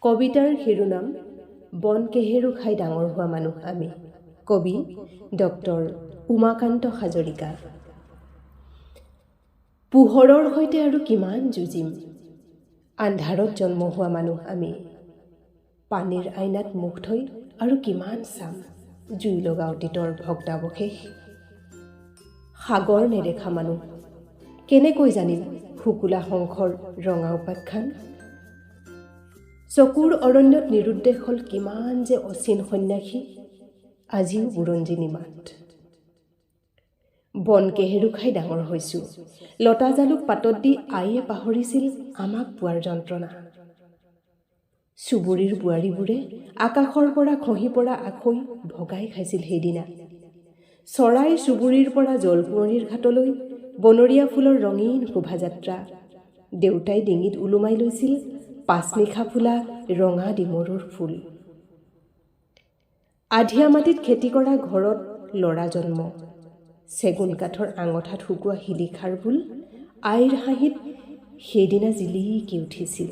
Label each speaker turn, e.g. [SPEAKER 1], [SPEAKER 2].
[SPEAKER 1] কবিতাৰ শিৰোনাম বন কেহেৰু খাই ডাঙৰ হোৱা মানুহ আমি। কবি ডক্টৰ উমাকান্ত হাজৰিকা। পোহৰৰ সৈতে আৰু কিমান যুঁজিম, আন্ধাৰত জন্ম হোৱা মানুহ আমি। পানীৰ আইনাত মুখ থৈ আৰু কিমান চাম, জুই লগা অতীতৰ ভগ্নাৱশেষ। সাগৰ নেদেখা মানুহ, কেনেকৈ জানিম শুকুলা শংখৰ ৰঙা উপাখ্যান। চকুৰ অৰণ্যত নিৰুদ্দেশ হ'ল কিমান যে অচিন সন্যাসী, আজিও বুৰঞ্জী মাত। বন কেহেৰু খাই ডাঙৰ হৈছোঁ, লতা জালুক পাতত দি আইয়ে পাহৰিছিল আমাক পোৱাৰ যন্ত্ৰণা। চুবুৰীৰ বোৱাৰীবোৰে আকাশৰ পৰা খহি পৰা আখৈ ভগাই খাইছিল সেইদিনা। চৰাই চুবুৰীৰ পৰা জলকুঁৱৰীৰ ঘাটলৈ বনৰীয়া ফুলৰ ৰঙীন শোভাযাত্ৰা। দেউতাই ডিঙিত ওলোমাই লৈছিল পাঁচনিশা ফুলা ৰঙা ডিমৰুৰ ফুল। আধিয়া মাটিত খেতি কৰা ঘৰত ল'ৰা জন্ম, চেগুন কাঠৰ আঙঠাত শুকোৱা শিলিখাৰ বোল আইৰ হাঁহিত সেইদিনা জিলিকি উঠিছিল।